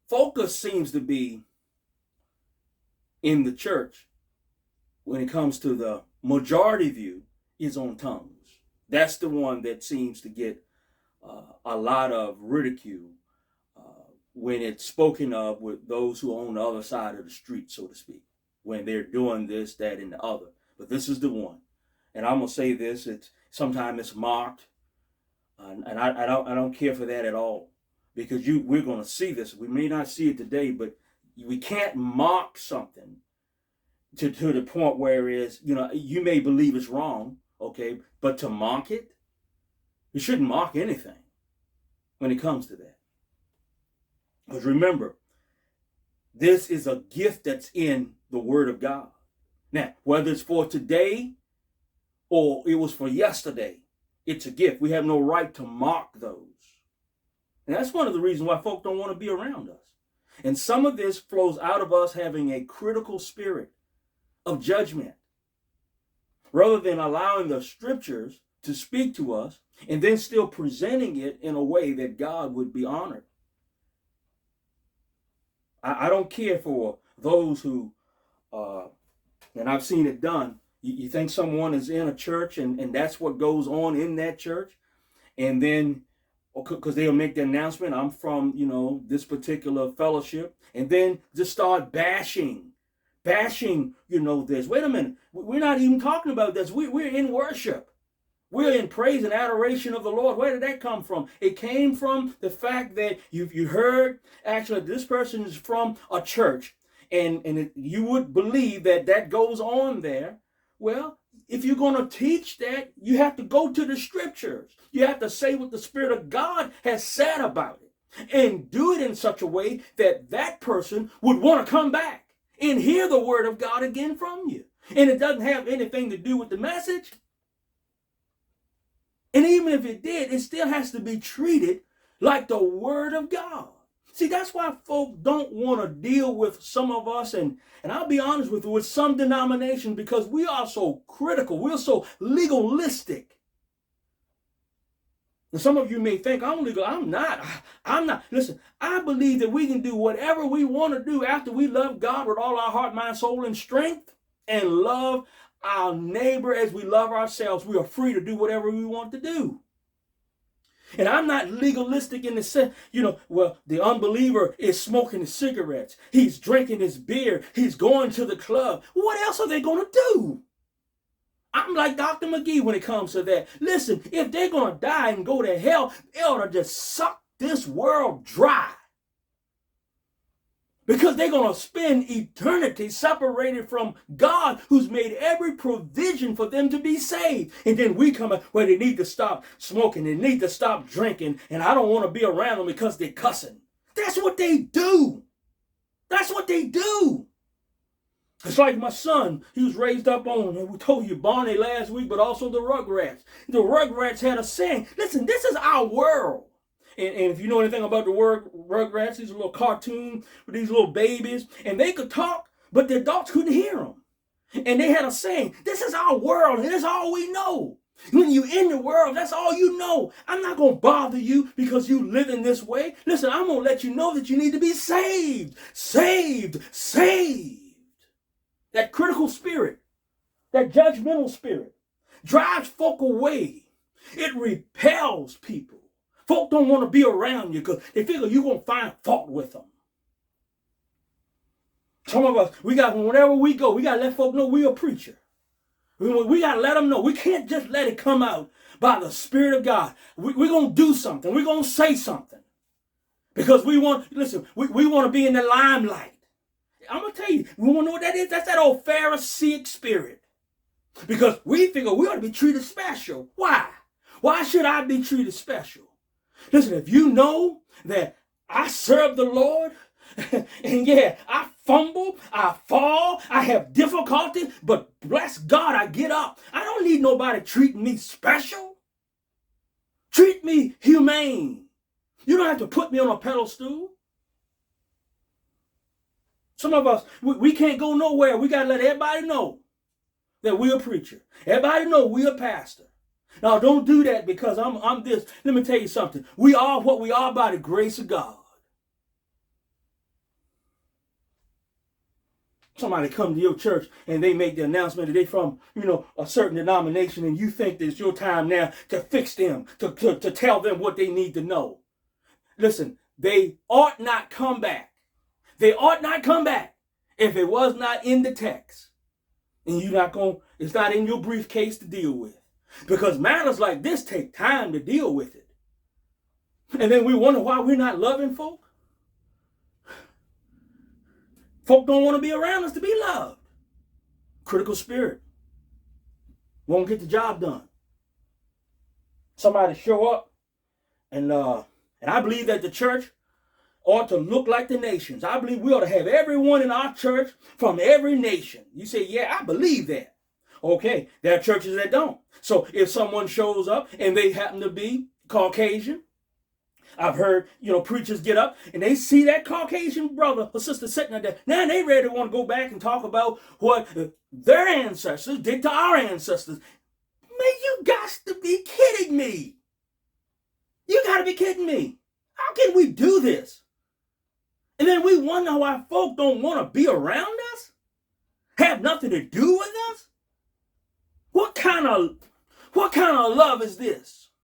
focus seems to be in the church when it comes to the majority view is on tongues. That's the one that seems to get a lot of ridicule when it's spoken of with those who are on the other side of the street, so to speak, when they're doing this, that, and the other. But this is the one. And I'm going to say this, sometimes it's mocked, and I don't care for that at all, because we're going to see this. We may not see it today, but we can't mock something to the point where it's, you may believe it's wrong, okay, but to mock it, you shouldn't mock anything when it comes to that. Because remember, this is a gift that's in the Word of God. Now, whether it's for today or it was for yesterday, it's a gift. We have no right to mock those. And that's one of the reasons why folk don't want to be around us. And some of this flows out of us having a critical spirit of judgment, rather than allowing the scriptures to speak to us and then still presenting it in a way that God would be honored. I don't care for those who, and I've seen it done, you think someone is in a church and that's what goes on in that church, and then, because they'll make the announcement, I'm from, this particular fellowship, and then just start bashing, this. Wait a minute, we're not even talking about this. We're in worship. We're in praise and adoration of the Lord. Where did that come from? It came from the fact that you heard, actually, this person is from a church, and you would believe that goes on there. Well, if you're going to teach that, you have to go to the scriptures. You have to say what the Spirit of God has said about it, and do it in such a way that that person would want to come back and hear the word of God again from you. And it doesn't have anything to do with the message. And even if it did, it still has to be treated like the Word of God. See, that's why folk don't want to deal with some of us, and I'll be honest with some denominations, because we are so critical. We're so legalistic. And some of you may think, I'm legal. I'm not. Listen, I believe that we can do whatever we want to do after we love God with all our heart, mind, soul, and strength, and love our neighbor as we love ourselves. We are free to do whatever we want to do. And I'm not legalistic in the sense, the unbeliever is smoking his cigarettes. He's drinking his beer. He's going to the club. What else are they going to do? I'm like Dr. McGee when it comes to that. Listen, if they're going to die and go to hell, they ought to just suck this world dry. Because they're going to spend eternity separated from God, who's made every provision for them to be saved. And then we come up where they need to stop smoking, they need to stop drinking, and I don't want to be around them because they're cussing. That's what they do. That's what they do. It's like my son, he was raised up on, we told you, Barney last week, but also the Rugrats. The Rugrats had a saying, listen, this is our world. And if you know anything about the Rugrats, these little cartoon with these little babies, and they could talk, but the adults couldn't hear them. And they had a saying, this is our world, and that's all we know. When you're in the world, that's all you know. I'm not going to bother you because you live in this way. Listen, I'm going to let you know that you need to be saved. Saved. That critical spirit, that judgmental spirit, drives folk away. It repels people. Folk don't want to be around you because they figure you're going to find fault with them. Some of us, whenever we go, we got to let folk know we're a preacher. We got to let them know. We can't just let it come out by the Spirit of God. We're going to do something. We're going to say something. Because we want to be in the limelight. I'm going to tell you, we want to know what that is? That's that old Pharisaic spirit. Because we figure we ought to be treated special. Why? Why should I be treated special? Listen, if you know that I serve the Lord, and yeah, I fumble, I fall, I have difficulty, but bless God, I get up. I don't need nobody treating me special. Treat me humane. You don't have to put me on a pedestal. Some of us, we can't go nowhere. We got to let everybody know that we're a preacher. Everybody know we're a pastor. Now, don't do that because I'm this. Let me tell you something. We are what we are by the grace of God. Somebody come to your church and they make the announcement that they from, a certain denomination, and you think that it's your time now to fix them, to tell them what they need to know. Listen, they ought not come back. They ought not come back if it was not in the text. And it's not in your briefcase to deal with. Because matters like this take time to deal with it. And then we wonder why we're not loving folk. Folk don't want to be around us to be loved. Critical spirit. Won't get the job done. Somebody show up, and I believe that the church ought to look like the nations. I believe we ought to have everyone in our church from every nation. You say, yeah, I believe that. Okay, there are churches that don't. So if someone shows up and they happen to be Caucasian, I've heard, preachers get up and they see that Caucasian brother or sister sitting there. Now they ready to want to go back and talk about what their ancestors did to our ancestors. Man, you got to be kidding me. You got to be kidding me. How can we do this? And then we wonder why folk don't want to be around us? Have nothing to do with us? What kind of love is this?